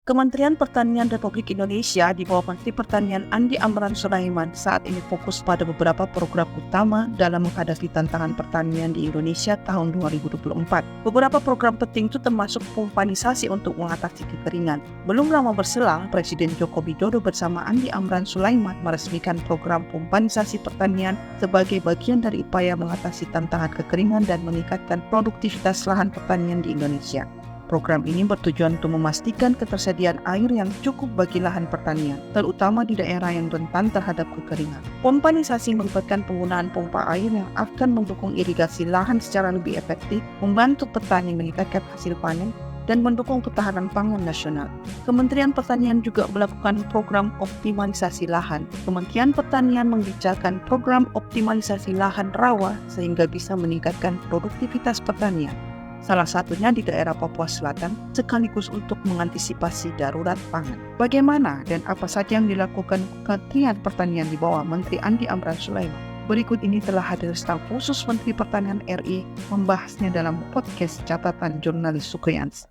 Kementerian Pertanian Republik Indonesia di bawah Menteri Pertanian Andi Amran Sulaiman saat ini fokus pada beberapa program utama dalam menghadapi tantangan pertanian di Indonesia tahun 2024. Beberapa program penting itu termasuk pompanisasi untuk mengatasi kekeringan. Belum lama berselang, Presiden Joko Widodo bersama Andi Amran Sulaiman meresmikan program pompanisasi pertanian sebagai bagian dari upaya mengatasi tantangan kekeringan dan meningkatkan produktivitas lahan pertanian di Indonesia. Program ini bertujuan untuk memastikan ketersediaan air yang cukup bagi lahan pertanian, terutama di daerah yang rentan terhadap kekeringan. Pompanisasi melibatkan penggunaan pompa air yang akan mendukung irigasi lahan secara lebih efektif, membantu petani meningkatkan hasil panen, dan mendukung ketahanan pangan nasional. Kementerian Pertanian juga melakukan program optimalisasi lahan. Kementerian Pertanian mengerjakan program optimalisasi lahan rawa sehingga bisa meningkatkan produktivitas pertanian. Salah satunya di daerah Papua Selatan, sekaligus untuk mengantisipasi darurat pangan. Bagaimana dan apa saja yang dilakukan Kementerian Pertanian di bawah Menteri Andi Amran Sulaiman? Berikut ini telah hadir staf khusus Menteri Pertanian RI membahasnya dalam podcast Catatan Jurnalis Sukrians.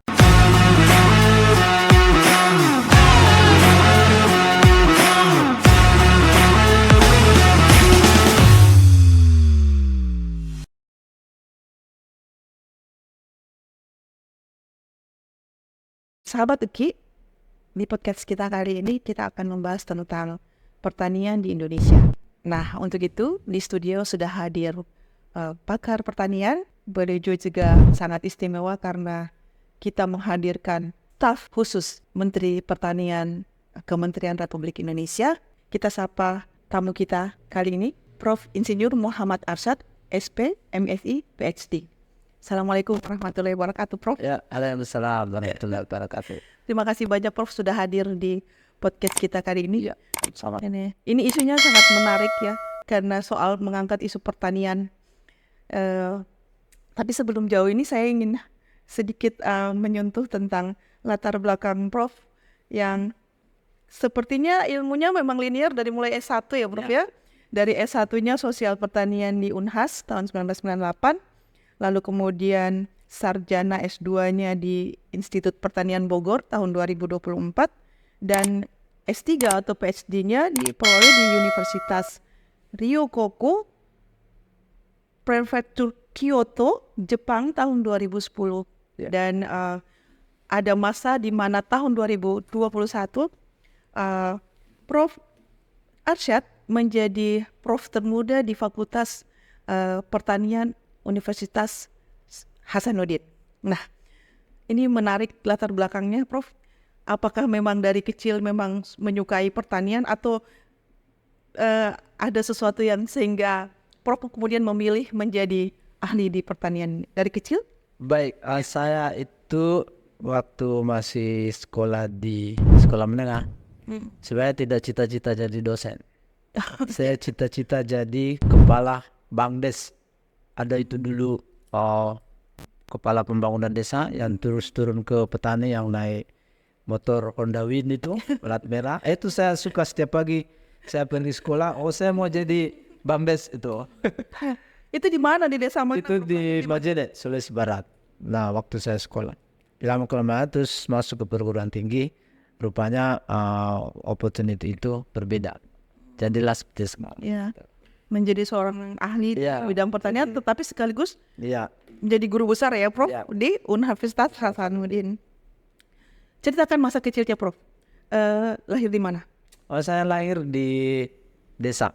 Sahabat UKI, di podcast kita kali ini kita akan membahas tentang pertanian di Indonesia. Nah, untuk itu di studio sudah hadir pakar pertanian. Beliau juga sangat istimewa karena kita menghadirkan staf khusus Menteri Pertanian Kementerian Republik Indonesia. Kita sapa tamu kita kali ini, Prof. Insinyur Muhammad Arsyad, SP, MSI, PhD. Assalamualaikum warahmatullahi wabarakatuh, Prof. Ya, waalaikumsalam warahmatullahi wabarakatuh. Terima kasih banyak, Prof, sudah hadir di podcast kita kali ini. Ya, sama. Ini isunya sangat menarik ya, karena soal mengangkat isu pertanian. Tapi sebelum jauh ini saya ingin sedikit menyentuh tentang latar belakang Prof yang sepertinya ilmunya memang linear dari mulai S1 ya, Prof ya. Dari S1-nya Sosial Pertanian di Unhas tahun 1998. Lalu kemudian sarjana S2-nya di Institut Pertanian Bogor tahun 2024 dan S3 atau PhD-nya diperoleh di Universitas Ryokoku, Prefektur Kyoto, Jepang tahun 2010. Dan ada masa di mana tahun 2021 Prof. Arsyad menjadi Prof termuda di Fakultas Pertanian Universitas Hasanuddin. Nah, ini menarik latar belakangnya, Prof. Apakah memang dari kecil memang menyukai pertanian atau ada sesuatu yang sehingga Prof kemudian memilih menjadi ahli di pertanian dari kecil? Baik, saya itu waktu masih sekolah di sekolah menengah, sebenarnya tidak cita-cita jadi dosen. Saya cita-cita jadi kepala Bangdes. Ada itu dulu kepala pembangunan desa yang terus turun ke petani yang naik motor Honda Win itu plat merah. Itu saya suka setiap pagi saya pergi sekolah. Saya mau jadi Bambes itu. Itu di mana di desa mana? Itu di Majene, Sulawesi Barat. Nah, waktu saya sekolah. Lama-kelamaan terus masuk ke perguruan tinggi. Rupanya opportunity itu berbeda. Jadilah seperti sekarang. Ya. Menjadi seorang ahli bidang pertanian, tetapi sekaligus menjadi guru besar ya, Prof, di Universitas Hasanuddin. Ceritakan masa kecilnya, Prof. Lahir di mana? Saya lahir di desa,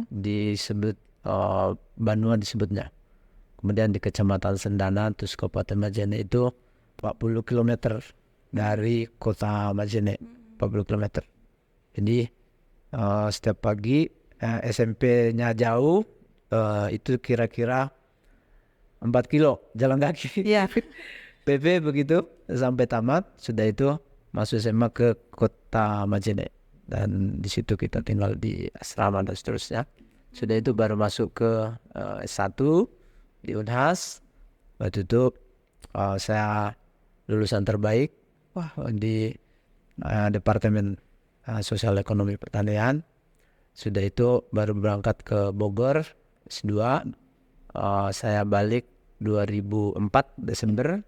disebut Banua disebutnya. Kemudian di Kecamatan Sendana, terus Kabupaten Majene itu 40 km dari kota Majene, 40 km. Jadi setiap pagi SMP-nya jauh, itu kira-kira 4 kilo jalan kaki. PP begitu sampai tamat. Sudah itu masuk SMA ke kota Majene dan di situ kita tinggal di asrama dan seterusnya. Sudah itu baru masuk ke S1 di Unhas. Waktu itu saya lulusan terbaik di Departemen Sosial Ekonomi Pertanian. Sudah itu baru berangkat ke Bogor S2. Saya balik 2004 Desember.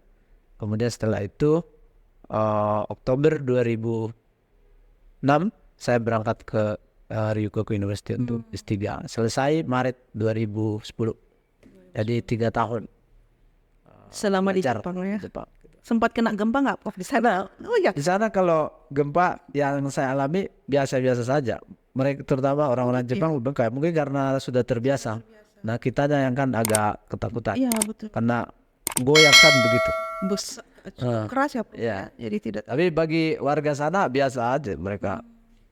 Kemudian setelah itu Oktober 2006 saya berangkat ke Ryukoku University untuk S3. Selesai Maret 2010. Jadi 3 tahun Selama di belajar Jepang ya. di Jepang. Sempat kena gempa nggak Prof di sana? Oh ya. Di sana kalau gempa yang saya alami biasa-biasa saja. Mereka terutama orang-orang Jepang mungkin karena sudah terbiasa. Nah kitanya yang kan agak ketakutan Iya betul. karena goyakan begitu. Cukup keras ya Prof. Iya. Jadi tidak Tapi bagi warga sana biasa aja mereka.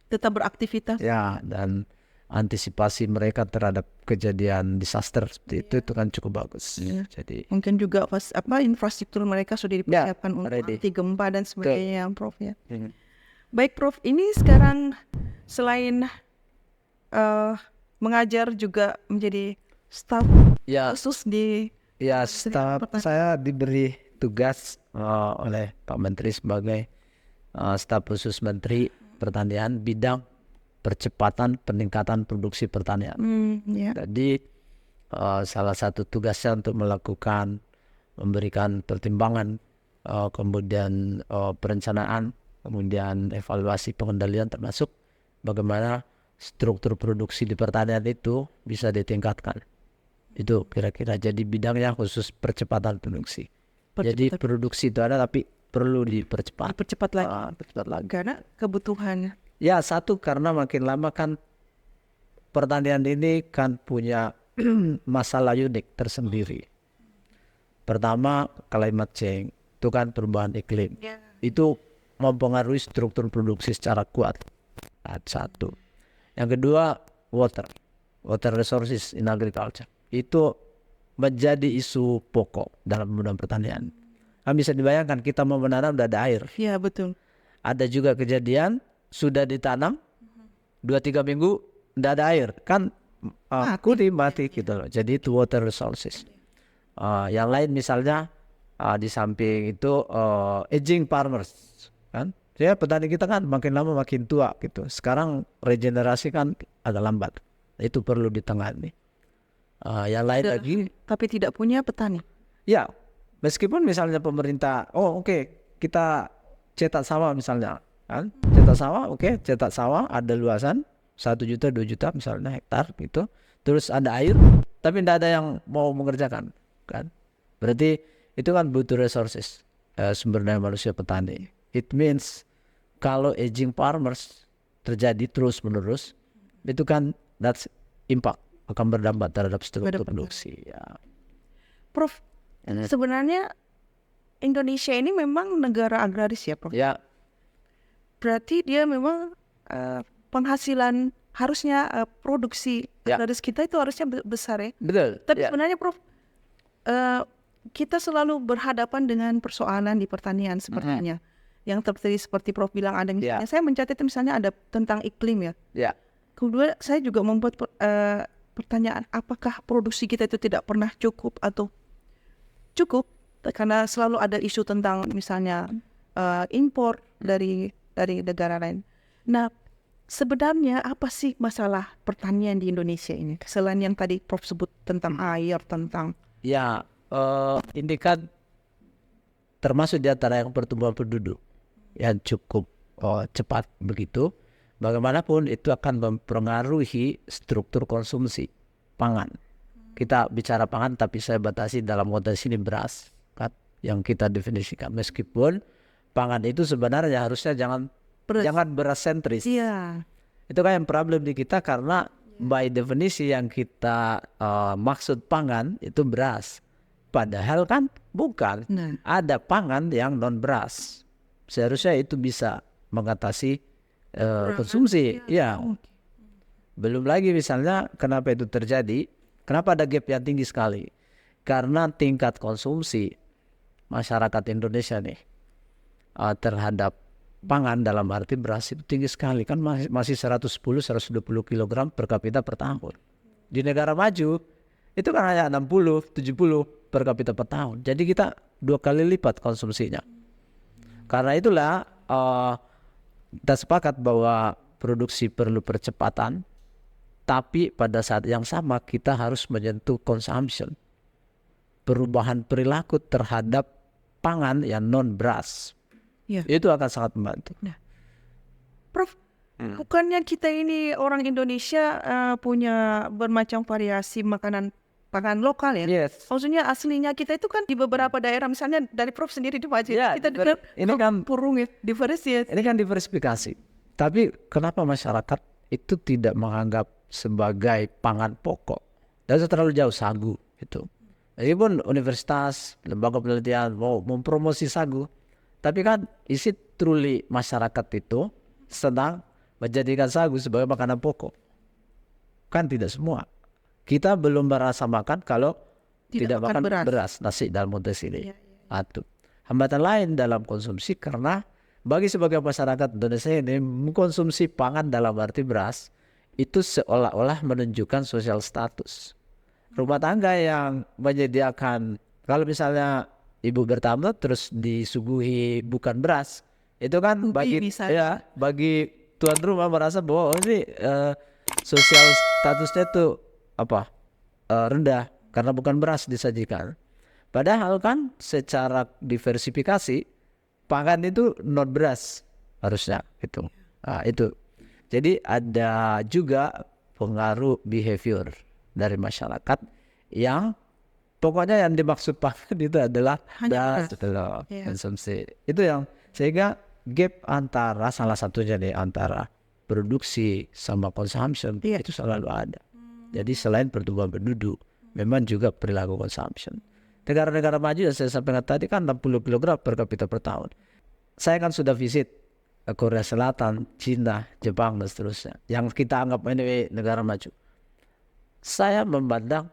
tetap beraktivitas. Ya, dan antisipasi mereka terhadap kejadian disaster seperti itu kan cukup bagus. Jadi Mungkin juga infrastruktur mereka sudah dipersiapkan untuk ready. anti gempa dan sebagainya, Prof ya. Hmm. Baik Prof, ini sekarang selain mengajar juga menjadi staf ya, khusus di staf saya diberi tugas oleh Pak Menteri sebagai staf khusus Menteri Pertanian bidang percepatan peningkatan produksi pertanian. ya. Jadi salah satu tugasnya untuk memberikan pertimbangan, kemudian perencanaan, kemudian evaluasi pengendalian termasuk bagaimana struktur produksi di pertanian itu bisa ditingkatkan. Itu kira-kira jadi bidangnya khusus percepatan produksi. Jadi produksi itu ada tapi perlu dipercepat. Dipercepat lagi. Percepat lagi. Karena kebutuhannya. Ya satu karena makin lama kan pertanian ini kan punya masalah unik tersendiri. Pertama climate change itu kan perubahan iklim. Itu mempengaruhi struktur produksi secara kuat. Satu. Yang kedua water resources in agriculture. Itu menjadi isu pokok dalam pembangunan pertanian. Kan bisa dibayangkan kita mau menanam tidak ada air. Iya betul. Ada juga kejadian sudah ditanam 2-3 minggu tidak ada air kan mati gitu loh. Jadi itu water resources. Yang lain misalnya di samping itu aging farmers kan. Ya petani kita kan makin lama makin tua gitu. Sekarang regenerasi kan agak lambat. Itu perlu ditangani. Yang lain lagi tapi tidak punya petani. Ya, meskipun misalnya pemerintah kita cetak sawah misalnya kan. Cetak sawah ada luasan 1 juta 2 juta misalnya hektar gitu. Terus ada air tapi tidak ada yang mau mengerjakan kan. Berarti itu kan butuh resources, sumber daya manusia petani. It means kalau aging farmers terjadi terus menerus itu kan that's impact akan berdampak terhadap struktur produksi ya. Prof, sebenarnya Indonesia ini memang negara agraris ya Prof? Ya. Berarti dia memang penghasilan harusnya produksi agraris kita itu harusnya besar ya? Betul. Tapi sebenarnya Prof, kita selalu berhadapan dengan persoalan di pertanian sepertinya. Yang terjadi seperti Prof bilang ada misalnya, saya mencatat misalnya ada tentang iklim ya. Ya. Kedua saya juga membuat pertanyaan apakah produksi kita itu tidak pernah cukup atau cukup karena selalu ada isu tentang misalnya impor dari negara lain. Nah sebenarnya apa sih masalah pertanian di Indonesia ini selain yang tadi Prof sebut tentang air tentang ini kan termasuk di antara yang pertumbuhan penduduk yang cukup cepat begitu. Bagaimanapun itu akan mempengaruhi struktur konsumsi pangan. Kita bicara pangan tapi saya batasi dalam konteks ini beras kan yang kita definisikan. Meskipun pangan itu sebenarnya harusnya jangan beras sentris. Iya. Itu kan yang problem di kita karena by definisi yang kita maksud pangan itu beras. Padahal kan bukan. Ada pangan yang non beras. Seharusnya itu bisa mengatasi konsumsi. Ya. Belum lagi misalnya kenapa itu terjadi? Kenapa ada gap yang tinggi sekali? Karena tingkat konsumsi masyarakat Indonesia nih terhadap pangan dalam arti beras itu tinggi sekali kan masih 110-120 kg per kapita per tahun. Di negara maju itu kan hanya 60-70 per kapita per tahun. Jadi kita 2 kali lipat konsumsinya. Karena itulah kita sepakat bahwa produksi perlu percepatan, tapi pada saat yang sama kita harus menyentuh consumption, perubahan perilaku terhadap pangan yang non beras. Ya. Itu akan sangat membantu. Prof, bukannya kita ini orang Indonesia punya bermacam variasi makanan lokal ya? Yes. Maksudnya aslinya kita itu kan di beberapa daerah, misalnya dari Prof sendiri di Wajir, Ya, kita dengar ini kan purung ya, diversi. Ini kan diversifikasi. Tapi kenapa masyarakat itu tidak menganggap sebagai pangan pokok? Dan itu terlalu jauh sagu itu. Meskipun universitas, lembaga penelitian mau mempromosi sagu, tapi kan isi truly masyarakat itu sedang menjadikan sagu sebagai makanan pokok. Kan tidak semua. Kita belum merasa makan kalau tidak makan beras, nasi dalam konteks ini. Atau hambatan lain dalam konsumsi karena bagi sebagian masyarakat Indonesia ini mengkonsumsi pangan dalam arti beras itu seolah-olah menunjukkan sosial status. Rumah tangga yang menyediakan, kalau misalnya ibu bertamu terus disuguhi bukan beras, itu kan bagi tuan rumah merasa bahwa ini sosial statusnya itu rendah karena bukan beras disajikan. Padahal kan secara diversifikasi pangan itu non beras harusnya itu. Nah, itu. Jadi ada juga pengaruh behavior dari masyarakat yang pokoknya yang dimaksud pangan itu adalah konsumsi. Itu yang sehingga gap antara salah satunya nih antara produksi sama consumption itu selalu ada. Jadi selain pertumbuhan penduduk, memang juga perilaku consumption. Negara-negara maju yang saya sampaikan tadi kan 60 kg per kapita per tahun. Saya kan sudah visit Korea Selatan, Cina, Jepang dan seterusnya. Yang kita anggap ini negara maju. Saya memandang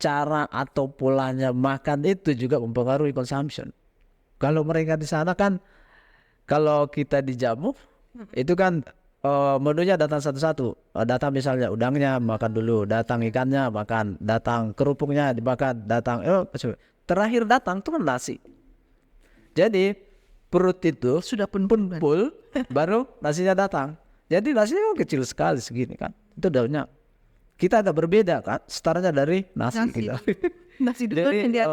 cara atau polanya makan itu juga mempengaruhi consumption. Kalau mereka di sana kan, kalau kita dijamu, itu kan menunya datang satu-satu. Datang misalnya udangnya makan dulu, datang ikannya makan, datang kerupuknya dimakan, datang terakhir datang tuh kan nasi. Jadi perut itu sudah full baru nasinya datang. Jadi nasinya kecil sekali segini kan. Itu daunnya. Kita agak berbeda kan, startnya dari nasi. Gitu. Nasi dulu. Jadi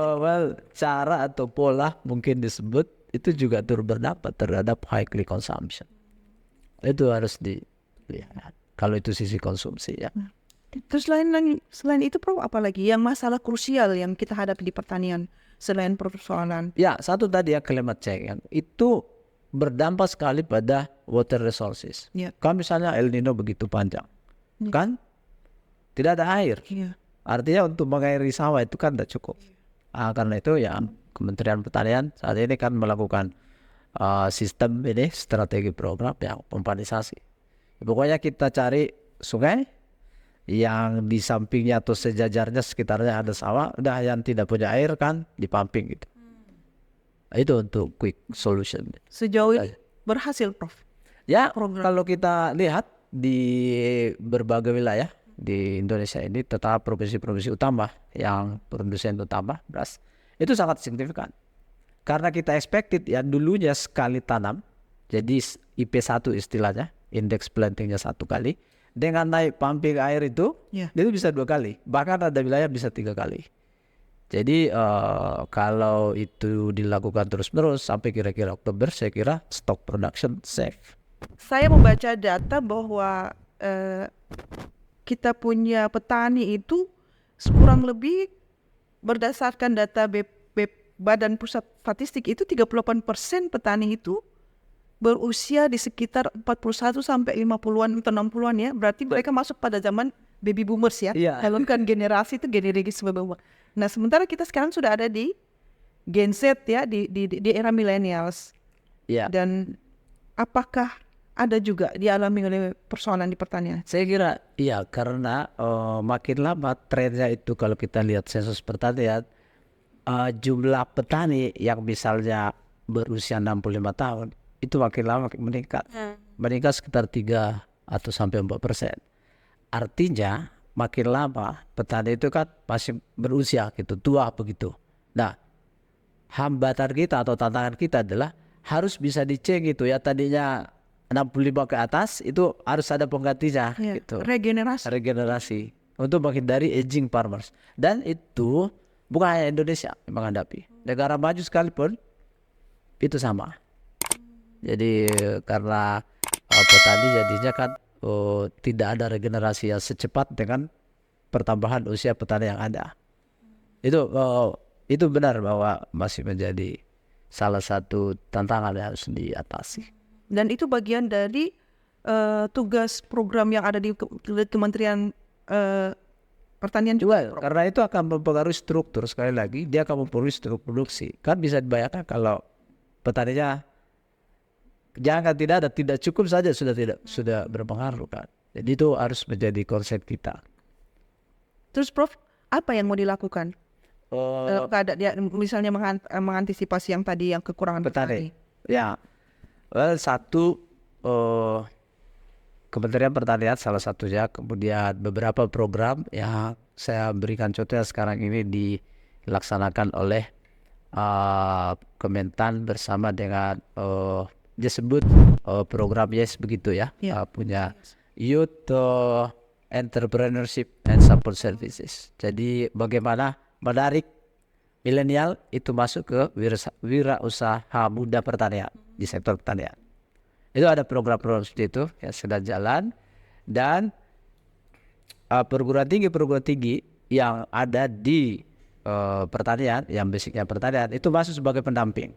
cara atau pola mungkin disebut itu juga turut berdampak terhadap high consumption. Itu harus dilihat. Kalau itu sisi konsumsi ya. Terus selain itu Prof, apalagi yang masalah krusial yang kita hadapi di pertanian selain persoalan? Ya, satu tadi ya climate change itu berdampak sekali pada water resources. Kan misalnya El Nino begitu panjang, kan tidak ada air. Artinya untuk mengairi sawah itu kan tidak cukup. Karena itu ya Kementerian Pertanian saat ini kan melakukan sistem ini strategi program yang pompanisasi. Pokoknya kita cari sungai yang di sampingnya atau sejajarnya sekitarnya ada sawah, udah yang tidak punya air kan dipumping gitu. Itu untuk quick solution. Sejauh ini berhasil Prof? Ya kalau kita lihat di berbagai wilayah di Indonesia ini, tetap provinsi-provinsi utama yang produsen utama beras itu sangat signifikan. Karena kita expected ya dulunya sekali tanam, jadi IP1 istilahnya, indeks plantingnya 1 kali, dengan naik pumping air itu bisa 2 kali, bahkan ada wilayah bisa 3 kali. Jadi kalau itu dilakukan terus-menerus sampai kira-kira Oktober, saya kira stock production safe. Saya membaca data bahwa kita punya petani itu kurang lebih berdasarkan data Badan Pusat Statistik itu 38% petani itu berusia di sekitar 41 sampai 50-an atau 60-an ya. Berarti mereka masuk pada zaman baby boomers ya. Kalau kan generasi itu generasi baby boomer. Nah, sementara kita sekarang sudah ada di Gen Z ya, di era millennials. Dan apakah ada juga dialami oleh persoalan di pertanian? Saya kira iya, karena makin lama trennya itu kalau kita lihat sensus pertanian, jumlah petani yang misalnya berusia 65 tahun itu makin lama meningkat. Meningkat sekitar 3 atau sampai 4%. Artinya makin lama petani itu kan masih berusia gitu, tua begitu. Nah, hambatan kita atau tantangan kita adalah harus bisa dicek gitu ya, tadinya 65 ke atas itu harus ada penggantinya gitu. Regenerasi untuk menghindari aging farmers. Dan itu bukan hanya Indonesia yang menghadapi. Negara maju sekalipun itu sama. Jadi karena petani jadinya kan tidak ada regenerasi yang secepat dengan pertambahan usia petani yang ada. Itu benar bahwa masih menjadi salah satu tantangan yang harus diatasi. Dan itu bagian dari tugas program yang ada di Kementerian Pertanian juga. Juga karena itu akan mempengaruhi struktur, sekali lagi dia akan mempengaruhi struktur produksi. Kan bisa dibayangkan kalau petaninya jangan tidak cukup saja sudah berpengaruh kan. Jadi itu harus menjadi konsep kita. Terus Prof, apa yang mau dilakukan? Ada dia misalnya mengantisipasi yang tadi yang kekurangan petani. Ya, satu Kementerian Pertanian salah satunya, kemudian beberapa program yang saya berikan contohnya sekarang ini dilaksanakan oleh Kementan bersama dengan disebut program YES begitu ya, punya Youth Entrepreneurship and Support Services. Jadi bagaimana menarik milenial itu masuk ke wirausaha muda pertanian di sektor pertanian. Itu ada program-program seperti itu yang sedang jalan, dan perguruan tinggi yang ada di pertanian, yang basicnya pertanian, itu masuk sebagai pendamping.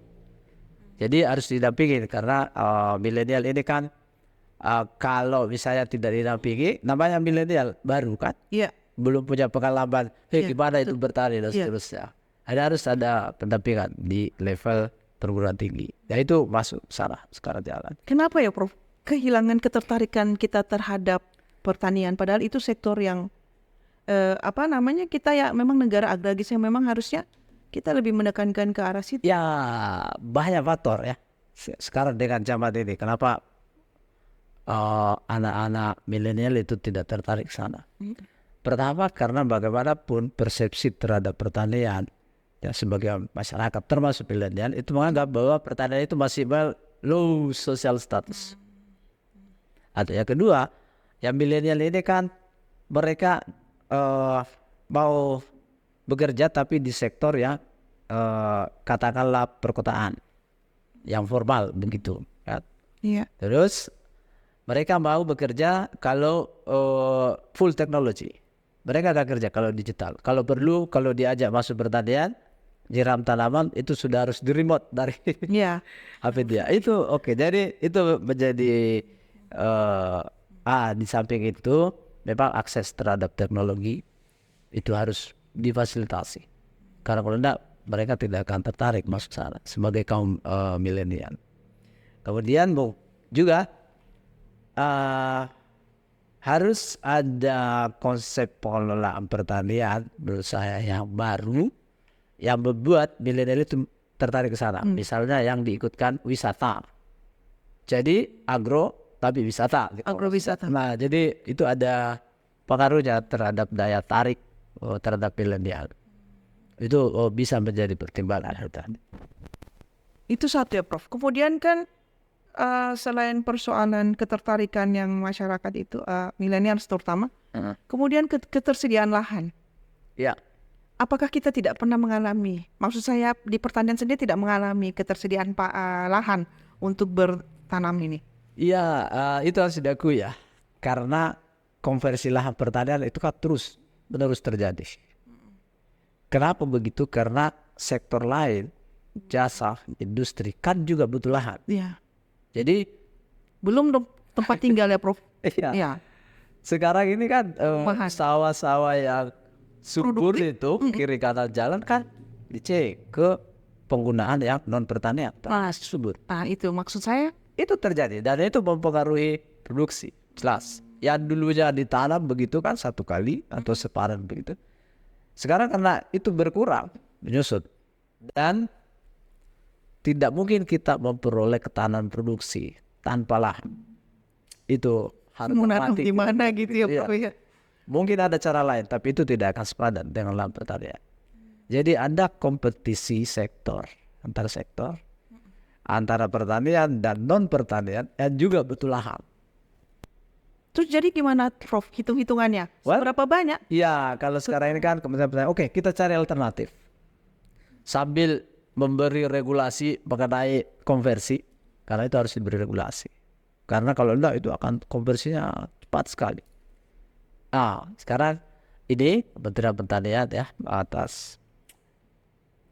Jadi harus didampingi karena milenial ini kan kalau misalnya tidak didampingi, namanya milenial baru kan, belum punya pengalaman, gimana itu bertani dan seterusnya. Harus ada pendampingan di level perguruan tinggi. Ya itu masuk sana sekarang jalan. Kenapa ya Prof? Kehilangan ketertarikan kita terhadap pertanian, padahal itu sektor yang kita ya memang negara agraris yang memang harusnya kita lebih menekankan ke arah situ. Ya banyak faktor ya. Sekarang dengan zaman ini kenapa anak-anak milenial itu tidak tertarik sana? Pertama karena bagaimanapun persepsi terhadap pertanian ya sebagai masyarakat termasuk milenial itu menganggap bahwa pertanian itu masih low social status. Atau yang kedua, yang milenial ini kan mereka mau bekerja tapi di sektor yang katakanlah perkotaan yang formal begitu kan. Terus mereka mau bekerja kalau full teknologi. Mereka akan kerja kalau digital. Kalau perlu, kalau diajak masuk pertanian, nyiram tanaman itu sudah harus di remote dari HP dia. Itu oke. Jadi itu menjadi di samping itu memang akses terhadap teknologi itu harus difasilitasi. Karena kalau tidak mereka tidak akan tertarik masuk sana sebagai kaum milenial. Kemudian juga harus ada konsep pengelolaan pertanian menurut saya yang baru yang membuat milenial itu tertarik ke sana. Misalnya yang diikutkan wisata. Jadi agro tapi wisata. Agrowisata. Nah, jadi itu ada pengaruhnya terhadap daya tarik terhadap milenial. Itu bisa menjadi pertimbangan. Itu satu ya Prof. Kemudian kan selain persoalan ketertarikan yang masyarakat itu milenial terutama, kemudian ketersediaan lahan. Ya. Apakah kita tidak pernah mengalami, maksud saya di pertanian sendiri tidak mengalami ketersediaan lahan untuk bertanam ini? Iya, itu harus diakui ya. Karena konversi lahan pertanian itu kan terus menerus terjadi. Kenapa begitu? Karena sektor lain, jasa, industri kan juga butuh lahan. Iya. Jadi belum tempat tinggal ya Prof. Iya. Sekarang ini kan sawah-sawah yang subur itu kiri kanan jalan kan dicek ke penggunaan yang non pertanian subur. Itu maksud saya. Itu terjadi dan itu mempengaruhi produksi jelas. Yang dulunya ditanam begitu kan satu kali atau sepadan begitu. Sekarang karena itu berkurang menyusut dan tidak mungkin kita memperoleh ketahanan produksi tanpa lahan. Itu harus mati. Gimana gitu ya Prof ya. Mungkin ada cara lain, tapi itu tidak akan sepadan dengan lahan pertanian. Jadi ada kompetisi antar sektor, antara pertanian dan non pertanian yang juga butuh lahan. Terus jadi gimana Prof hitung-hitungannya? Berapa banyak? Ya kalau sekarang ini kan Kementerian Pertanian, oke kita cari alternatif. Sambil memberi regulasi mengenai konversi, karena itu harus diberi regulasi. Karena kalau enggak itu akan konversinya cepat sekali. Nah, sekarang ini Kementerian Pertanian ya atas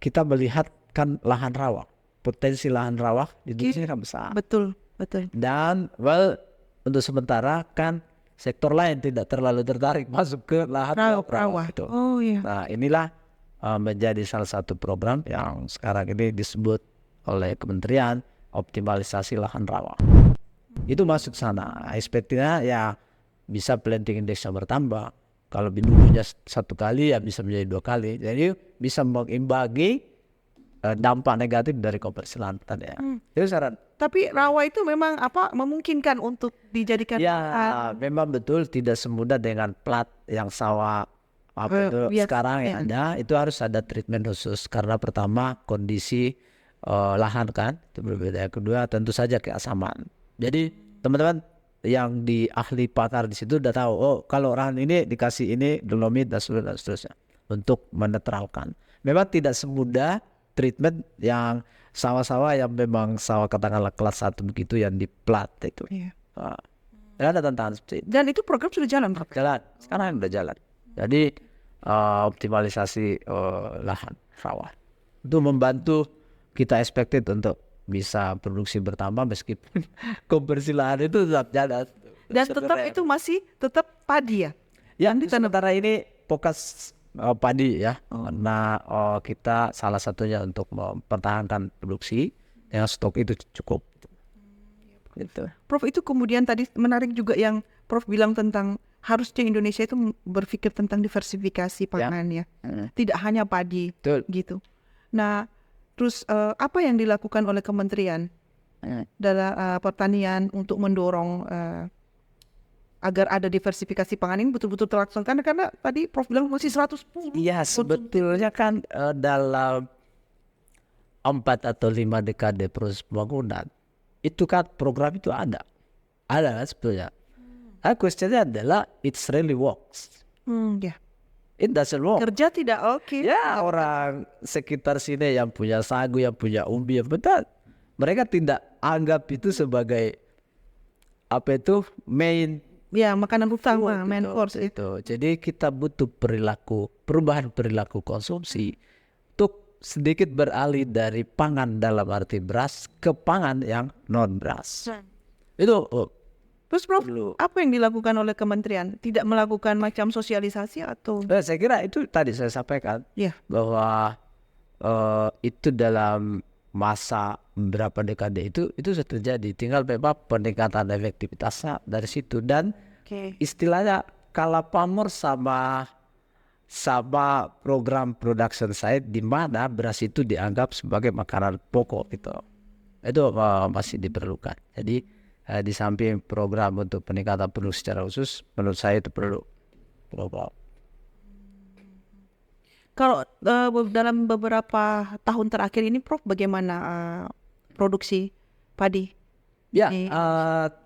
kita melihat kan lahan rawa, potensi lahan rawa di Indonesia kan besar. Betul. Dan untuk sementara kan sektor lain tidak terlalu tertarik masuk ke lahan rawa itu. Oh iya. Nah, inilah menjadi salah satu program yang sekarang ini disebut oleh Kementerian optimalisasi lahan rawa. Itu masuk sana. Ekspektasinya ya bisa planting index-nya bertambah. Kalau dulunya 1 kali ya bisa menjadi 2 kali. Jadi bisa mengimbangi dampak negatif dari konversi lahan tadi ya. Itu saran. Tapi rawa itu memang memungkinkan untuk dijadikan ya memang betul tidak semudah dengan plat yang sawah sekarang yang ada. Itu harus ada treatment khusus karena pertama kondisi lahan kan itu berbeda. Yang kedua tentu saja keasaman. Jadi teman-teman yang di ahli pakar di situ udah tahu, oh kalau lahan ini dikasih ini dolomit dan seterusnya untuk menetralkan. Memang tidak semudah treatment yang sawah-sawah yang memang sawah katakanlah kelas 1 begitu yang di plat itu. Iya. Ada tantangan seperti itu. Dan itu program sudah jalan, Prof? Jalan, sekarang udah jalan. Jadi optimalisasi lahan rawa itu membantu kita expected untuk bisa produksi bertambah meskipun konversi lahan itu tetap jalan. Dan tetap itu masih tetap padi ya? Yang sementara ini fokus padi ya, karena kita salah satunya untuk mempertahankan produksi yang stok itu cukup. Gitu. Prof, itu kemudian tadi menarik juga yang Prof bilang tentang harusnya Indonesia itu berpikir tentang diversifikasi pangan ya. Tidak hanya padi. Betul. Gitu. Nah, terus apa yang dilakukan oleh Kementerian dalam Pertanian untuk mendorong agar ada diversifikasi pangan ini betul-betul terlaksana? Karena tadi Prof bilang masih 110. Iya, sebetulnya kan dalam 4 atau 5 dekade proses pembangunan itu kan program itu ada kan sebetulnya. Questionnya adalah it's really works. Ya. It doesn't work. Kerja tidak oke. Ya orang sekitar sini yang punya sagu, yang punya umbi, yang betul, mereka tidak anggap itu sebagai main. Ya, makanan utama, main course itu. Jadi kita butuh perubahan perilaku konsumsi untuk sedikit beralih dari pangan dalam arti beras ke pangan yang non beras. Itu. Terus Prof, apa yang dilakukan oleh Kementerian? Tidak melakukan macam sosialisasi atau? Saya kira itu tadi saya sampaikan bahwa itu dalam masa beberapa dekade itu sudah terjadi. Tinggal memang peningkatan efektivitasnya dari situ dan istilahnya kala pamor sama program production side di mana beras itu dianggap sebagai makanan pokok gitu. Itu masih diperlukan. Jadi di samping program untuk peningkatan produksi secara khusus, menurut saya itu perlu program. Kalau dalam beberapa tahun terakhir ini, Prof, bagaimana produksi padi? Ya,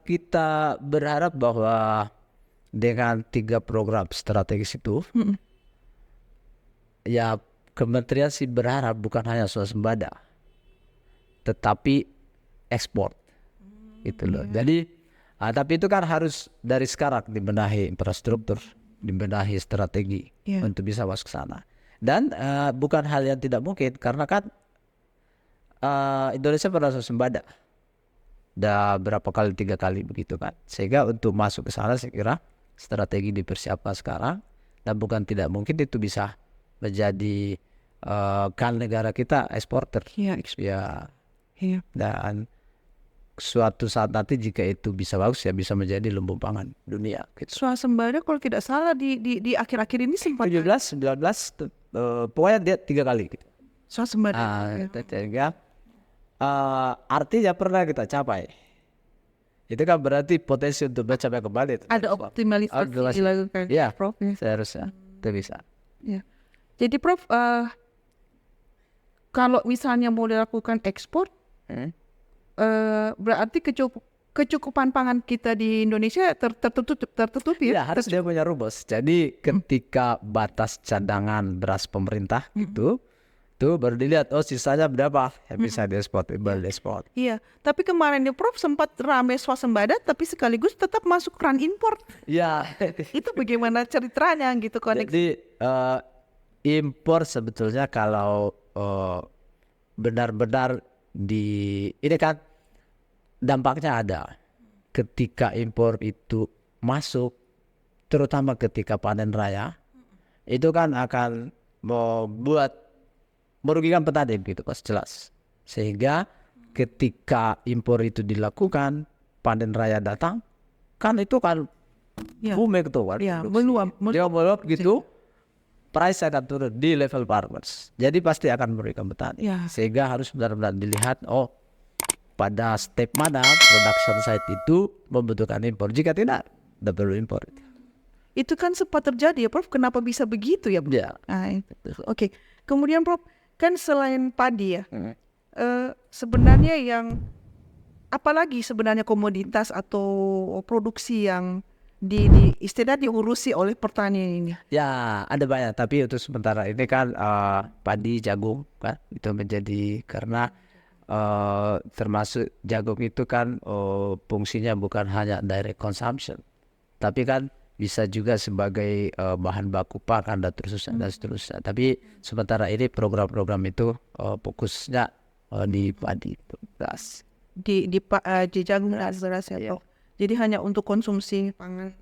kita berharap bahwa dengan 3 program strategis itu, ya Kementerian sih berharap bukan hanya swasembada, tetapi ekspor, gitu loh. Jadi, tapi itu kan harus dari sekarang dibenahi infrastruktur, dibenahi strategi untuk bisa masuk ke sana. Dan bukan hal yang tidak mungkin karena kan Indonesia pernah swasembada udah berapa kali, 3 kali begitu kan, sehingga untuk masuk ke sana saya kira strategi dipersiapkan sekarang dan bukan tidak mungkin itu bisa menjadi kan negara kita eksporter dan suatu saat nanti jika itu bisa bagus ya bisa menjadi lumbung pangan dunia gitu. Swasembada kalau tidak salah di akhir-akhir ini sempat 17, 19 pokoknya dia 3 kali gitu. Swasembada. Sehingga artinya pernah kita capai. Itu kan berarti potensi untuk mencapai kembali. Ada optimalisasi dilakukan. Ya, Prof. seharusnya itu bisa. Ya. Jadi Prof, kalau misalnya mau dilakukan ekspor, berarti kecukupan pangan kita di Indonesia tertutup ya? Ya, harus dia punya rumus. Jadi ketika batas cadangan beras pemerintah itu Tuh baru dilihat, oh sisanya berapa yang bisa diekspor, diekspor. Iya, tapi kemarin nih Prof sempat rame swasembada tapi sekaligus tetap masuk run import. Ya, Itu bagaimana ceritanya gitu koneksi? jadi impor sebetulnya kalau benar-benar ini kan dampaknya ada ketika impor itu masuk, terutama ketika panen raya, itu kan akan merugikan petani gitu Mas, jelas. Sehingga ketika impor itu dilakukan, panen raya datang, kan itu kan booming tuh kan. Ya, Dia meluap gitu, price akan turun di level farmers. Jadi pasti akan merugikan petani. Ya. Sehingga harus benar-benar dilihat, oh pada step mana production site itu membutuhkan impor. Jika tidak, tidak perlu impor. Itu kan sempat terjadi ya Prof, kenapa bisa begitu ya Prof? Ya. Oke. Kemudian Prof, kan selain padi ya, sebenarnya yang apalagi sebenarnya komoditas atau produksi yang istilahnya diurusi oleh pertanian ini? Ya ada banyak, tapi untuk sementara ini kan padi, jagung kan itu menjadi karena termasuk jagung itu kan fungsinya bukan hanya direct consumption, tapi kan bisa juga sebagai bahan baku pakan dan seterusnya. Tapi sementara ini program-program itu fokusnya di padi, beras. Di jagung dan beras ya Prof. Jadi hanya untuk konsumsi pangan.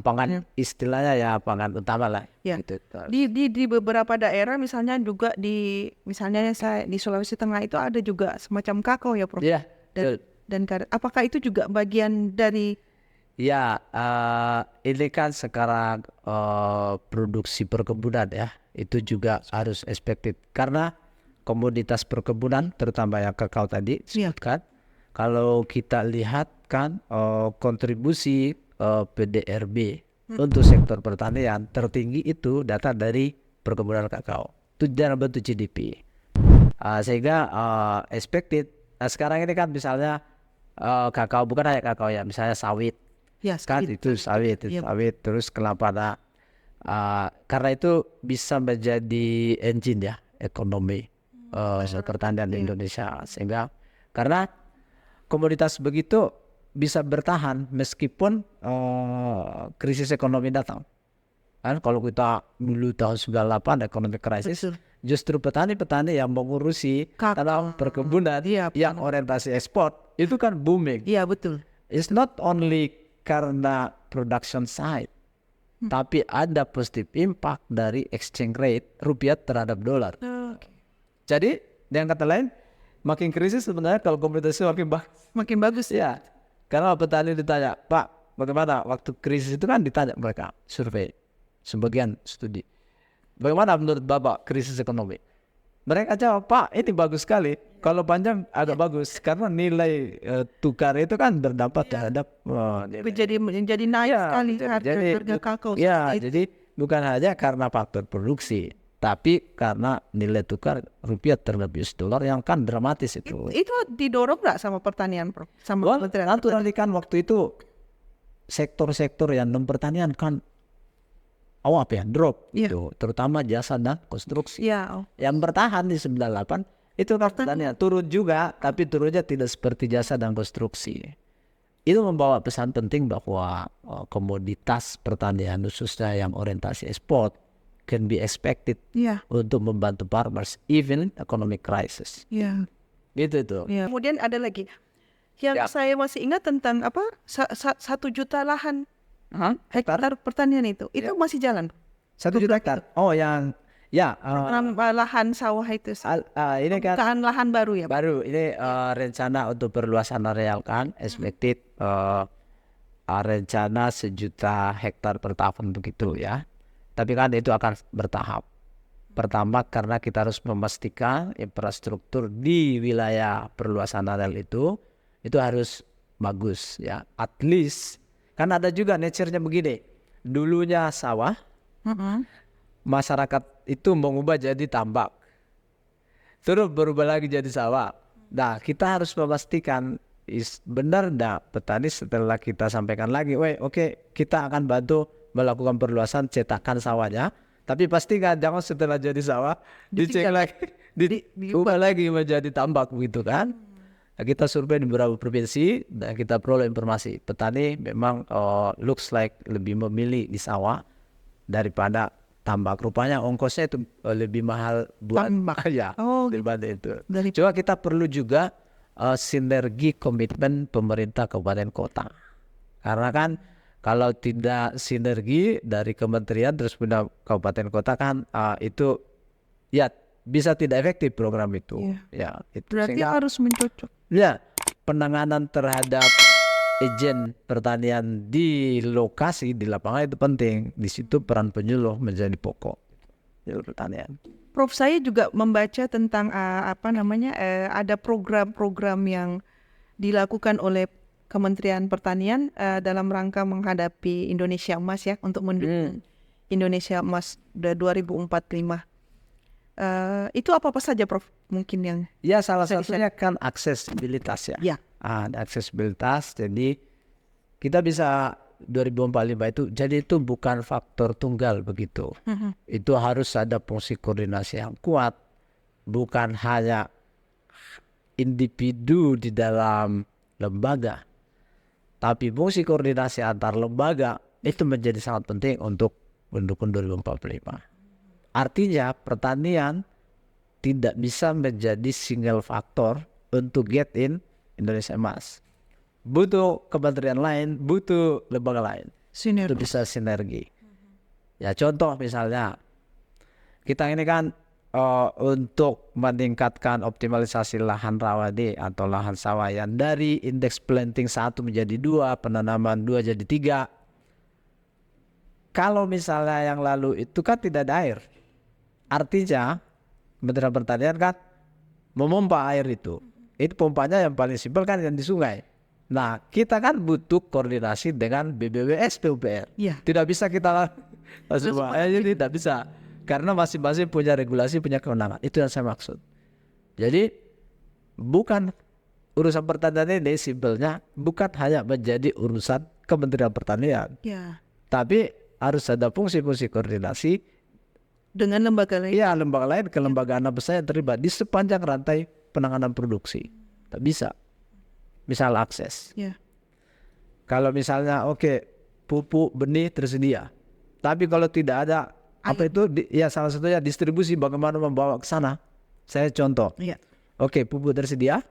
Pangan istilahnya ya pangan utama lah. Ya. Gitu. Di beberapa daerah misalnya juga misalnya saya di Sulawesi Tengah itu ada juga semacam kakao ya Prof. Iya. Dan apakah itu juga bagian dari? Ya, ini kan sekarang produksi perkebunan ya, itu juga harus expected karena komoditas perkebunan terutama yang kakao tadi sebutkan, kalau kita lihat kan kontribusi PDRB untuk sektor pertanian tertinggi itu data dari perkebunan kakao, itu dalam bentuk GDP, sehingga expected. Sekarang ini kan misalnya kakao bukan hanya kakao ya, misalnya sawit. Ya, Kan itu sawit, terus kelapa. Karena itu bisa menjadi engine ya ekonomi pertanian di Indonesia, sehingga karena komoditas begitu bisa bertahan meskipun krisis ekonomi datang. Kan kalau kita dulu tahun 98 ekonomi krisis, justru petani-petani yang mengurusi tanam perkebunan yang orientasi ekspor itu kan booming. Iya betul. It's not only karena production side, tapi ada positive impact dari exchange rate rupiah terhadap dolar. Jadi dengan kata lain, makin krisis sebenarnya kalau komoditasnya makin bagus. Ya, karena petani ditanya, Pak, bagaimana waktu krisis itu kan ditanya mereka survei, sebagian studi, bagaimana menurut Bapak krisis ekonomi? Mereka jawab, Pak, ini bagus sekali. Kalau panjang agak bagus karena nilai tukar itu kan berdampak terhadap menjadi naik sekali harga kakao. Ya, jadi bukan hanya karena faktor produksi, tapi karena nilai tukar rupiah terhadap US dollar yang kan dramatis itu. Itu didorong nggak sama pertanian, Prof? Sama Kementerian Pertanian kan waktu itu sektor-sektor yang non pertanian kan drop gitu, terutama jasa dan konstruksi. Yang bertahan di 98 itu kan pertanian turun juga, tapi turunnya tidak seperti jasa dan konstruksi. Itu membawa pesan penting bahwa komoditas pertanian khususnya yang orientasi ekspor can be expected untuk membantu farmers even economic crisis. Gitu itu. Kemudian ada lagi yang saya masih ingat tentang 1 juta lahan hektar pertanian itu masih jalan. 1 juta hektar. Oh yang lahan sawah itu. Ini kan lahan baru ya. Baru ini rencana untuk perluasan areal kan expected rencana 1 juta hektar per tahun begitu ya. Tapi kan itu akan bertahap. Pertama karena kita harus memastikan infrastruktur di wilayah perluasan areal itu harus bagus ya. At least kan ada juga nature-nya begini. Dulunya sawah, masyarakat itu mengubah jadi tambak, terus berubah lagi jadi sawah. Nah kita harus memastikan benar enggak petani setelah kita sampaikan lagi, kita akan bantu melakukan perluasan cetakan sawahnya, tapi pastikan jangan setelah jadi sawah dicek lagi diubah lagi menjadi tambak begitu kan. Nah, kita survei di beberapa provinsi dan kita peroleh informasi petani memang looks like lebih memilih di sawah daripada tambak. Rupanya ongkosnya itu lebih mahal buat Tambak. ya daripada itu. Dari Coba kita perlu juga sinergi komitmen pemerintah kabupaten kota. Karena kan kalau tidak sinergi dari kementerian terus pindah kabupaten kota kan itu ya bisa tidak efektif program itu. Ya, itu berarti sehingga harus mencocok. ya penanganan terhadap izin pertanian di lokasi di lapangan itu penting. Di situ peran penyuluh menjadi pokok penyuluh pertanian. Prof, saya juga membaca tentang ada program-program yang dilakukan oleh Kementerian Pertanian dalam rangka menghadapi Indonesia Emas ya, untuk mendukung Indonesia Emas 2045. Itu apa saja Prof mungkin yang ya salah satunya kan aksesibilitas ya. Ya. Ada aksesibilitas, jadi kita bisa 2045 itu jadi itu bukan faktor tunggal begitu. Itu harus ada fungsi koordinasi yang kuat, bukan hanya individu di dalam lembaga, tapi fungsi koordinasi antar lembaga itu menjadi sangat penting untuk mendukung 2045. Artinya pertanian tidak bisa menjadi single faktor untuk get in Indonesia Emas. Butuh kementerian lain, butuh lembaga lain. Itu bisa sinergi. Ya contoh misalnya, kita ini kan untuk meningkatkan optimalisasi lahan rawani atau lahan sawah yang dari indeks planting 1 menjadi 2, penanaman 2 jadi 3. Kalau misalnya yang lalu itu kan tidak ada air. Artinya Kementerian Pertanian kan memompa air itu. Itu pompanya yang paling simpel kan yang di sungai. Nah kita kan butuh koordinasi dengan BBWS PUPR. Tidak bisa kita jadi tidak bisa. Karena masing-masing punya regulasi, punya kewenangan. Itu yang saya maksud. Jadi bukan urusan pertanian ini simpelnya bukan hanya menjadi urusan Kementerian Pertanian. Tapi harus ada fungsi-fungsi koordinasi dengan lembaga lain. Iya, lembaga lain, kelembagaan besar yang terlibat di sepanjang rantai penanganan produksi. Tak bisa. Misal akses. Kalau misalnya pupuk benih tersedia. Tapi kalau tidak ada salah satunya distribusi bagaimana membawa ke sana. Saya contoh. Pupuk tersedia.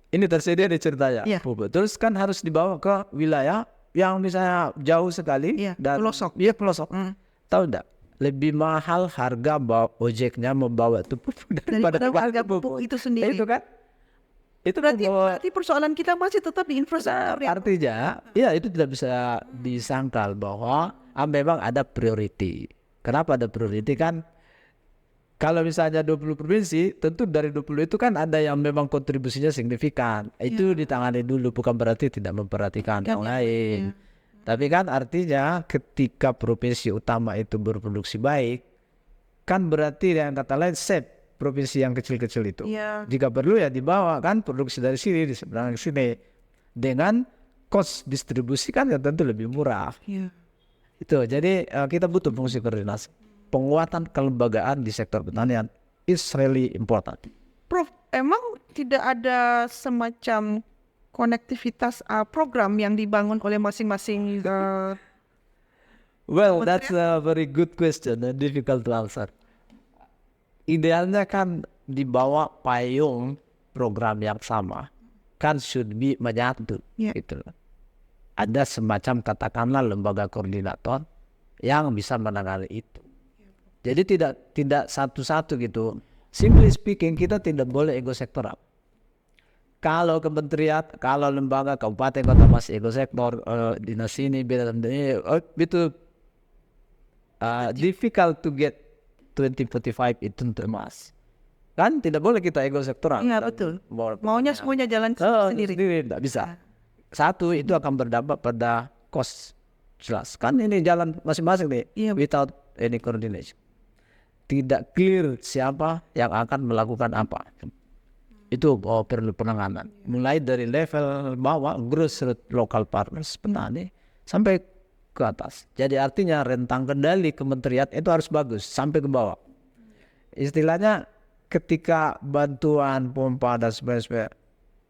Ini tersedia di ceritanya. Pupuk. Terus kan harus dibawa ke wilayah yang misalnya jauh sekali dan pelosok. Tahu enggak? Lebih mahal harga ojeknya membawa itu pupuk daripada harga pupuk itu sendiri. Itu kan? Itu berarti persoalan kita masih tetap di infrastruktur. Artinya, ya itu tidak bisa disangkal bahwa memang ada priority. Kenapa ada priority kan? Kalau misalnya 20 provinsi, tentu dari 20 itu kan ada yang memang kontribusinya signifikan. Itu ditangani dulu, bukan berarti tidak memperhatikan yang lain. Tapi kan artinya ketika provinsi utama itu berproduksi baik, kan berarti yang kata lain save provinsi yang kecil-kecil itu. Jika perlu ya dibawa kan produksi dari sini, di seberang sini. Dengan cost distribusi kan ya tentu lebih murah. Itu, jadi kita butuh fungsi koordinasi. Penguatan kelembagaan di sektor pertanian is really important. Prof, emang tidak ada semacam konektivitas program yang dibangun oleh masing-masing Well, that's a very good question and difficult to answer. Idealnya kan di bawah payung program yang sama kan should be menyatu gitu. Ada semacam katakanlah lembaga koordinator yang bisa menangani itu. Jadi tidak satu-satu gitu. Simply speaking, kita tidak boleh ego sektoral. Kalau kementerian, kalau lembaga, kabupaten, kota masih ego sektor, dinas ini, itu difficult to get 2045 itu untuk emas. Kan tidak boleh kita ego sektoral. Iya betul. Maunya semuanya jalan sendiri. Tidak bisa. Satu itu akan berdampak pada cost. Jelas. Kan ini jalan masing-masing nih. Without any coordination. Tidak clear siapa yang akan melakukan apa. Itu perlu penanganan. Mulai dari level bawah, grassroots local partners, petani, sampai ke atas. Jadi artinya rentang kendali kementerian itu harus bagus sampai ke bawah. istilahnya ketika bantuan pompa dan sebagainya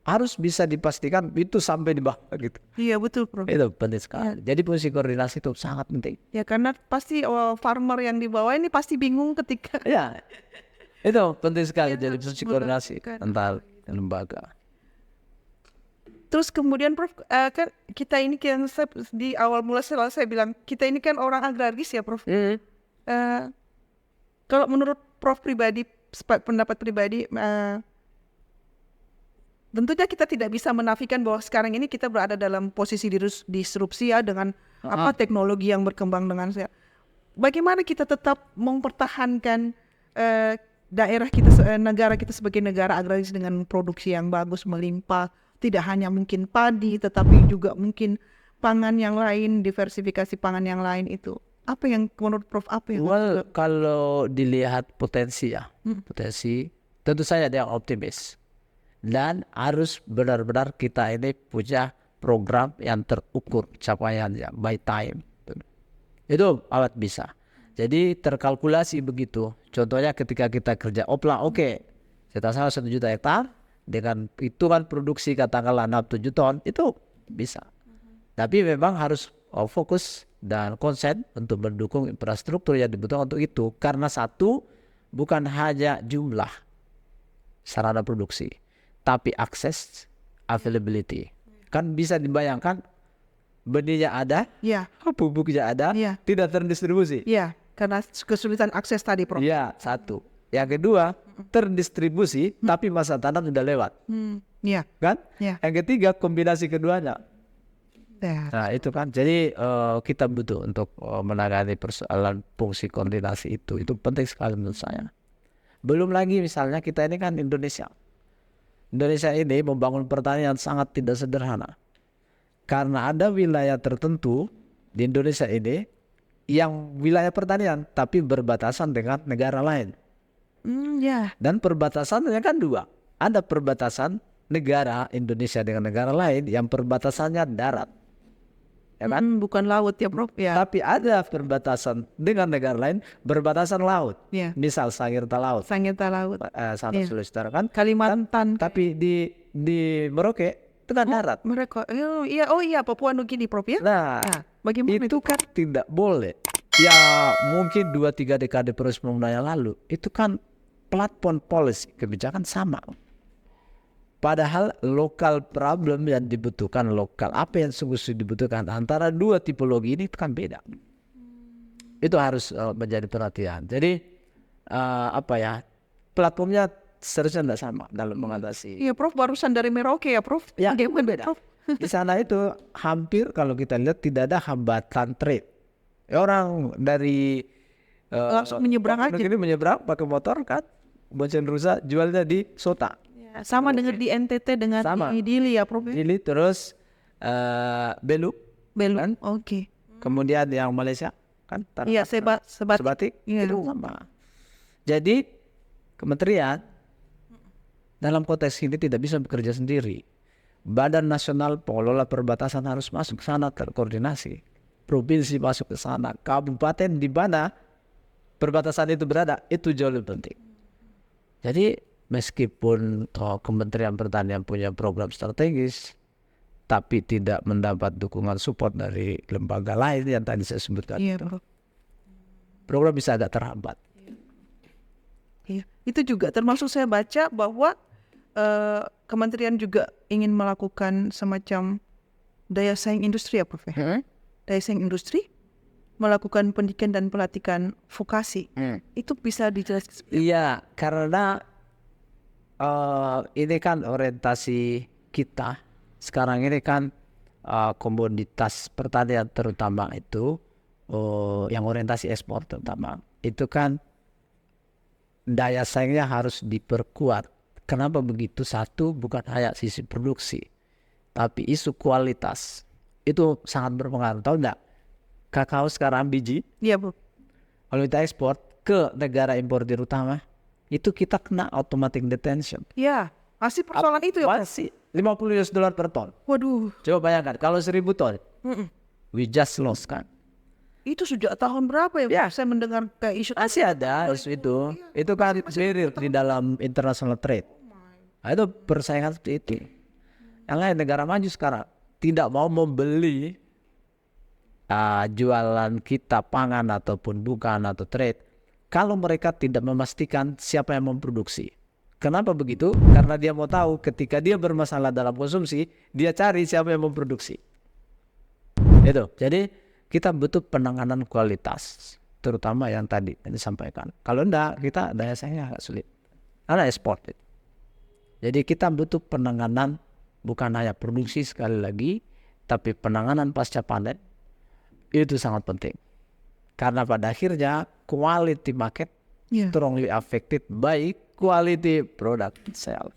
harus bisa dipastikan itu sampai di bawah gitu. Iya betul Prof. Itu penting sekali. Jadi fungsi koordinasi itu sangat penting. Ya karena pasti farmer yang di bawah ini pasti bingung ketika Ya, itu penting sekali. Ya, Jadi fungsi koordinasi melakukan antar lembaga. terus kemudian Prof, kan kita ini kan di awal mula saya bilang kita ini kan orang agraris ya Prof. Kalau menurut Prof pribadi, pendapat pribadi, tentunya kita tidak bisa menafikan bahwa sekarang ini kita berada dalam posisi disrupsi ya dengan teknologi yang berkembang dengan saya. Bagaimana kita tetap mempertahankan daerah kita, negara kita sebagai negara agraris dengan produksi yang bagus melimpah, tidak hanya mungkin padi, tetapi juga mungkin pangan yang lain, diversifikasi pangan yang lain itu. Apa yang menurut Prof apa yang? Well, kalau dilihat potensi ya, potensi tentu saja dia optimis. Dan harus benar-benar kita ini punya program yang terukur capaiannya by time. Itu alat bisa. Jadi terkalkulasi begitu. Contohnya ketika kita kerja opla, kita sama 1 juta hektar dengan hitungan produksi katakanlah 6-7 ton itu bisa. Tapi memang harus fokus dan konsen untuk mendukung infrastruktur yang dibutuhkan untuk itu. Karena satu, bukan hanya jumlah sarana produksi, tapi akses, availability. Kan bisa dibayangkan benihnya ada, pupuknya ada, tidak terdistribusi. Ya, karena kesulitan akses tadi Prof. Ya, satu. Yang kedua, terdistribusi tapi masa tanam sudah lewat. Kan? Yang ketiga, kombinasi keduanya. Nah itu kan, jadi kita butuh untuk menangani persoalan fungsi koordinasi itu penting sekali menurut saya. Belum lagi misalnya kita ini kan Indonesia ini membangun pertanian sangat tidak sederhana. Karena ada wilayah tertentu di Indonesia ini yang wilayah pertanian tapi berbatasan dengan negara lain. Dan perbatasannya kan dua. Ada perbatasan negara Indonesia dengan negara lain yang perbatasannya darat. Ya kan? Bukan laut ya Prof. Ya. Tapi ada perbatasan dengan negara lain berbatasan laut. Misal Sangirta Laut. Sana Sulawesi Utara kan. Kalimantan. Tapi di Merauke itu kan darat. Iya Papua Nugini Prof ya. Nah, bagaimana itu kan tidak boleh. Ya mungkin 2-3 dekade proses pembangunan yang lalu itu kan platform policy kebijakan sama. Padahal lokal problem yang dibutuhkan lokal, apa yang sungguh-sungguh dibutuhkan antara dua tipologi ini itu kan beda. Itu harus menjadi perhatian. Jadi platformnya seharusnya tidak sama dalam mengatasi. Iya Prof, barusan dari Merauke ya Prof. Ya beda. Prof. Di sana itu hampir kalau kita lihat tidak ada hambatan trade. Orang dari langsung menyeberang aja. Ini menyeberang pakai motor kan, bonceng rusa jualnya di Sota. Sama dengan di NTT dengan di Dili ya Prof. Dili terus Belu kan? Kemudian yang Malaysia kan? Iya Sebatik itu sama. Jadi kementerian dalam konteks ini tidak bisa bekerja sendiri. Badan Nasional Pengelola Perbatasan harus masuk ke sana terkoordinasi. Provinsi masuk ke sana, kabupaten di mana perbatasan itu berada itu jauh lebih penting. Jadi meskipun Kementerian Pertanian punya program strategis, tapi tidak mendapat dukungan support dari lembaga lain yang tadi saya sebutkan, program bisa agak terhambat. Itu juga termasuk saya baca bahwa Kementerian juga ingin melakukan semacam daya saing industri ya Prof. Daya saing industri, melakukan pendidikan dan pelatihan vokasi. Itu bisa dijelaskan? Iya, karena ini kan orientasi kita sekarang ini kan komoditas pertanian terutama itu yang orientasi ekspor terutama itu kan daya saingnya harus diperkuat. Kenapa begitu? Satu, bukan hanya sisi produksi tapi isu kualitas itu sangat berpengaruh. Tahu enggak? Kakao sekarang biji, kalau kita ekspor ke negara importir utama itu kita kena automatic detention. Ya, masih persoalan itu ya masih $50 per ton. Waduh. Coba bayangkan kalau 1.000 ton, we just lost kan. Itu sejak tahun berapa ya? Ya. Saya mendengar kayak isu Masih ada isu itu. Itu kan clear di dalam international trade. Nah, itu persaingan seperti itu. Yang lain negara maju sekarang tidak mau membeli jualan kita pangan ataupun bukan atau trade kalau mereka tidak memastikan siapa yang memproduksi. Kenapa begitu? Karena dia mau tahu ketika dia bermasalah dalam konsumsi, dia cari siapa yang memproduksi. Itu. Jadi kita butuh penanganan kualitas, terutama yang tadi disampaikan. Kalau enggak, kita daya saingnya agak sulit. Karena ekspor. Jadi kita butuh penanganan bukan hanya produksi sekali lagi, tapi penanganan pasca panen itu sangat penting. Karena pada akhirnya quality market strongly affected by quality product itself.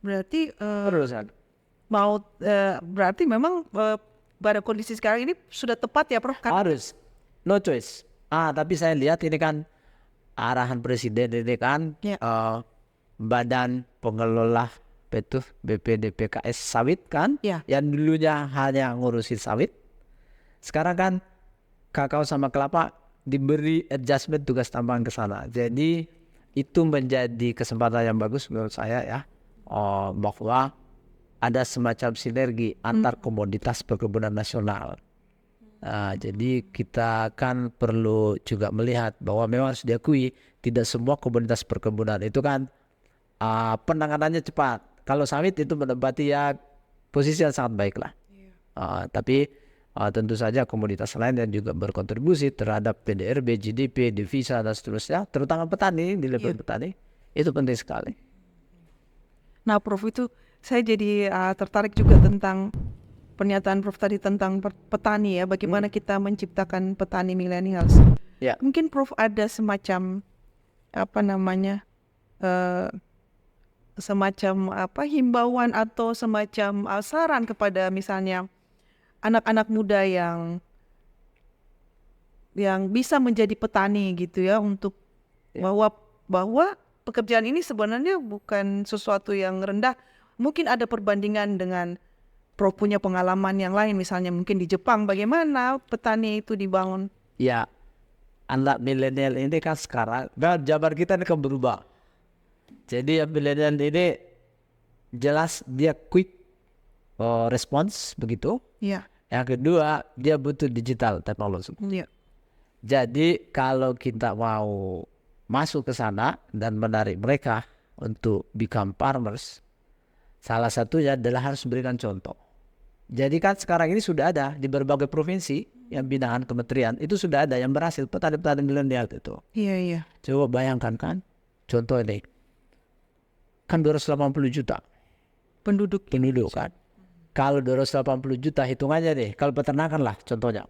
Berarti Terusan. berarti memang pada kondisi sekarang ini sudah tepat ya Prof? Harus, no choice. Tapi saya lihat ini kan arahan presiden ini kan badan pengelola BPDPKS sawit kan, yang dulunya hanya ngurusin sawit, sekarang kan kakao sama kelapa diberi adjustment tugas tambahan ke sana. Jadi itu menjadi kesempatan yang bagus menurut saya ya, bahwa ada semacam sinergi antar komoditas perkebunan nasional. Jadi kita kan perlu juga melihat bahwa memang harus diakui tidak semua komoditas perkebunan itu kan penanganannya cepat. Kalau sawit itu menempati ya posisi yang sangat baik lah. Tapi tentu saja komoditas lain yang juga berkontribusi terhadap PDRB, GDP, devisa dan seterusnya, terutama petani di level petani itu penting sekali. Nah Prof, itu saya jadi tertarik juga tentang pernyataan Prof tadi tentang petani ya, bagaimana kita menciptakan petani millennials. Mungkin Prof ada semacam himbauan atau semacam saran kepada misalnya anak-anak muda yang bisa menjadi petani gitu ya, untuk bahwa pekerjaan ini sebenarnya bukan sesuatu yang rendah. Mungkin ada perbandingan dengan Prof punya pengalaman yang lain, misalnya mungkin di Jepang bagaimana petani itu dibangun. Ya, anak milenial ini kan sekarang zaman kita ini kan berubah. Jadi milenial ini jelas dia quick response begitu. Yang kedua dia butuh digital teknologi. Jadi kalau kita mau masuk ke sana dan menarik mereka untuk become farmers, salah satunya adalah harus berikan contoh. Jadi kan sekarang ini sudah ada di berbagai provinsi yang binaan kementerian itu sudah ada yang berhasil petani-petani milenial itu. Coba bayangkan kan, contoh ini kan 280 juta penduduk kan. Kalau 280 juta hitungannya deh, kalau peternakan lah contohnya.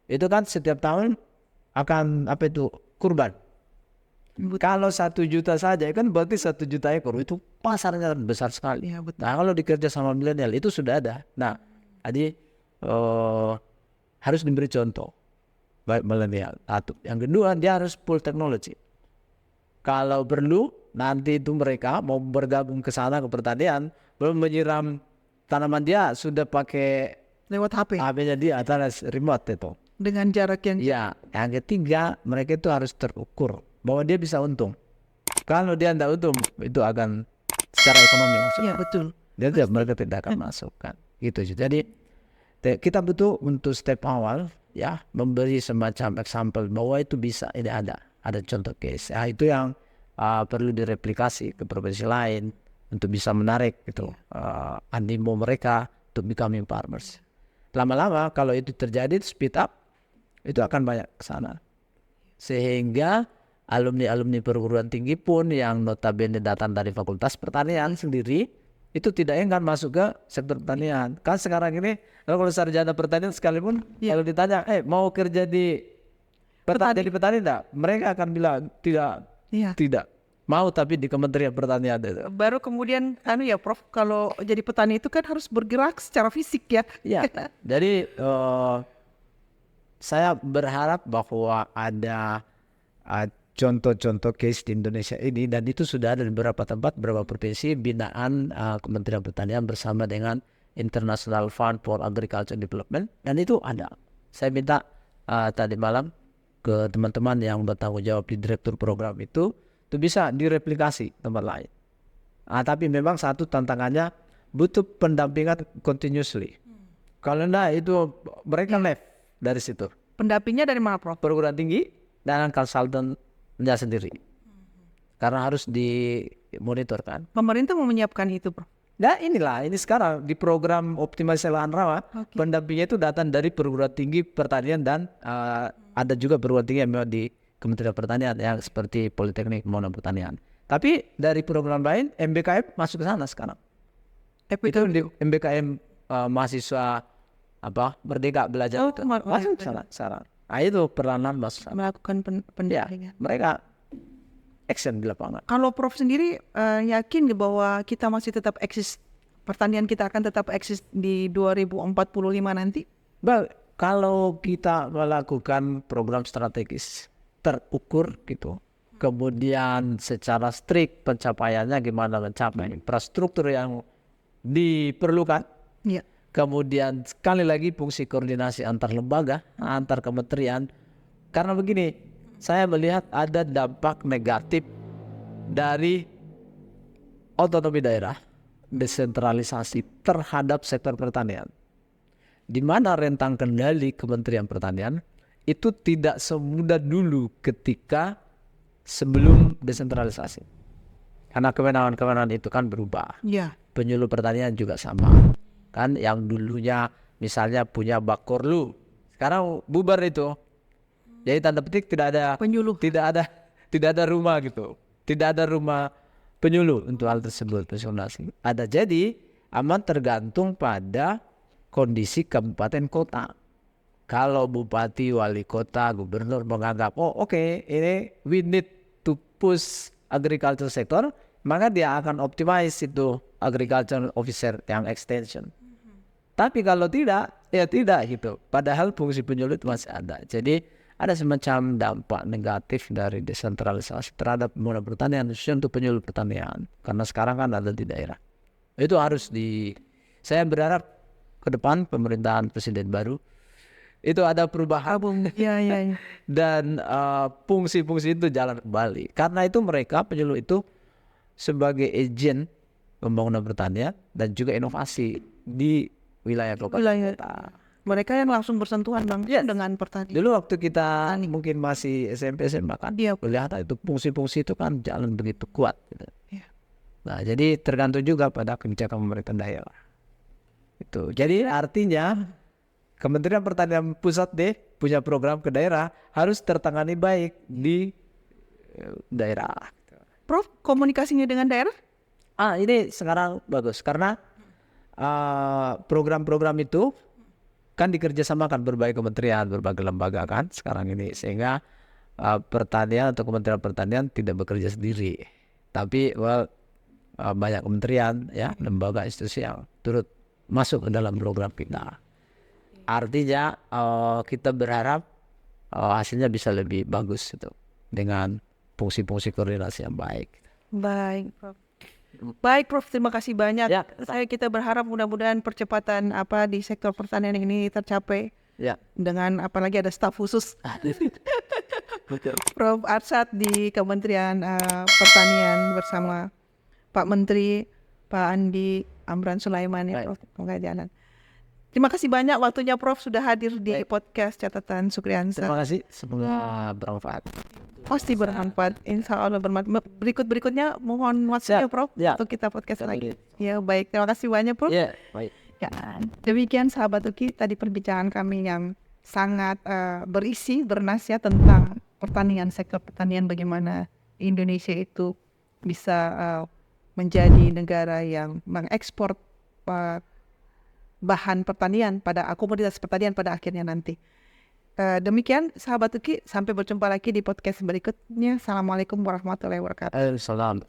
Itu kan setiap tahun akan kurban. Kalau 1 juta saja kan berarti 1 juta ekor, itu pasarnya besar sekali. Nah kalau dikerja sama milenial itu sudah ada. Nah jadi harus diberi contoh baik milenial. Yang kedua dia harus full teknologi. Kalau perlu nanti itu mereka mau bergabung ke sana ke pertanian, belum menyiram tanaman dia sudah pakai lewat HP-nya dia atas remote itu. Dengan jarak yang yang ketiga mereka itu harus terukur bahwa dia bisa untung. Kalau dia tidak untung itu akan secara ekonomi maksudnya. Betul. Mereka tidak akan masukkan. Gitu. Jadi kita butuh untuk step awal ya memberi semacam example bahwa itu bisa, ini ada contoh case. Itu yang perlu direplikasi ke provinsi lain untuk bisa menarik gitu animo mereka untuk becoming farmers. Lama-lama kalau itu terjadi speed up itu akan banyak ke sana. Sehingga alumni perguruan tinggi pun yang notabene datang dari fakultas pertanian sendiri itu tidak enggan masuk ke sektor pertanian. Kan sekarang ini kalau sarjana pertanian sekalipun kalau ditanya mau kerja di jadi petani enggak? Mereka akan bilang tidak mau, tapi di Kementerian Pertanian itu. Baru kemudian Prof, kalau jadi petani itu kan harus bergerak secara fisik ya. Jadi saya berharap bahwa ada contoh-contoh case di Indonesia ini, dan itu sudah ada di beberapa tempat, beberapa provinsi binaan Kementerian Pertanian bersama dengan International Fund for Agriculture Development, dan itu ada. Saya minta tadi malam ke teman-teman yang bertanggung jawab di direktur program itu bisa direplikasi tempat lain. Tapi memang satu tantangannya butuh pendampingan continuously. Kalau enggak itu mereka left dari situ. Pendampingnya dari mana, Prof? Perguruan tinggi dan konsultannya sendiri. Karena harus dimonitor kan. Pemerintah mau menyiapkan itu, Prof? Nah ini sekarang di program optimalisasi lahan rawa, pendampingnya itu datang dari perguruan tinggi pertanian dan ada juga perguruan tinggi yang memang di Kementerian Pertanian yang seperti Politeknik Mono Pertanian. Tapi dari program lain MBKM masuk ke sana sekarang. Itu di MBKM mahasiswa Merdeka Belajar itu masuk ke sana sekarang. Itu peranan masuk melakukan pendampingan. Mereka action di lapangan. Kalau Prof sendiri yakin bahwa kita masih tetap eksis, pertanian kita akan tetap eksis di 2045 nanti? Kalau kita melakukan program strategis terukur gitu, kemudian secara strict pencapaiannya gimana mencapai infrastruktur yang diperlukan, kemudian sekali lagi fungsi koordinasi antar lembaga, antar kementerian, karena begini, saya melihat ada dampak negatif dari otonomi daerah, desentralisasi terhadap sektor pertanian. Di mana rentang kendali Kementerian Pertanian itu tidak semudah dulu ketika sebelum desentralisasi. Karena kewenangan-kewenangan itu kan berubah. Penyuluh pertanian juga sama. Kan yang dulunya misalnya punya Bakorlu, sekarang bubar itu. Jadi tanda petik tidak ada penyuluh, tidak ada rumah gitu, tidak ada rumah penyuluh untuk hal tersebut konsultasi. Ada, jadi aman tergantung pada kondisi kabupaten kota. Kalau bupati, wali kota, gubernur menganggap ini we need to push agriculture sector, maka dia akan optimize itu agriculture officer yang extension. Tapi kalau tidak, ya tidak gitu. Padahal fungsi penyuluh masih ada. Jadi ada semacam dampak negatif dari desentralisasi terhadap moda pertanian, khususnya untuk penyuluh pertanian. Karena sekarang kan ada di daerah. Itu harus saya berharap ke depan pemerintahan presiden baru itu ada perubahan. Dan fungsi-fungsi itu jalan kembali. Karena itu mereka penyuluh itu sebagai agen pembangunan pertanian dan juga inovasi di wilayah kota. Mereka yang langsung bersentuhan dengan pertanian. Dulu waktu kita mungkin masih SMP SMA kan, kelihatan itu fungsi-fungsi itu kan jalan begitu kuat gitu. Nah, jadi tergantung juga pada kebijakan pemerintah daerah. Itu. Jadi artinya Kementerian Pertanian Pusat punya program ke daerah harus tertangani baik di daerah. Prof, komunikasinya dengan daerah? Ini sekarang bagus karena program-program itu kan dikerjasamakan berbagai kementerian, berbagai lembaga kan sekarang ini, sehingga pertanian atau Kementerian Pertanian tidak bekerja sendiri, tapi banyak kementerian ya, lembaga, institusi yang turut masuk ke dalam program kita. Artinya kita berharap hasilnya bisa lebih bagus itu dengan fungsi-fungsi koordinasi yang baik. Baik Prof, terima kasih banyak. Kita berharap mudah-mudahan percepatan di sektor pertanian ini tercapai. Dengan apalagi ada staf khusus Prof Arsyad di Kementerian Pertanian bersama Pak Menteri Pak Andi Amran Sulaiman Prof. Jalan. Terima kasih banyak waktunya Prof sudah hadir di podcast Catatan Sukriansa. Terima kasih, semoga bermanfaat. Pasti bermanfaat, insya Allah bermanfaat. Berikutnya mohon WhatsApp Prof untuk kita podcast lagi. Ya baik, terima kasih banyak Prof. Baik. Demikian sahabat Uki, tadi perbincangan kami yang sangat berisi, bernasihat tentang pertanian, sektor pertanian, bagaimana Indonesia itu bisa menjadi negara yang mengekspor bahan pertanian pada komoditas pertanian pada akhirnya nanti. Demikian sahabat Uki, sampai berjumpa lagi di podcast berikutnya. Assalamualaikum warahmatullahi wabarakatuh. Salam.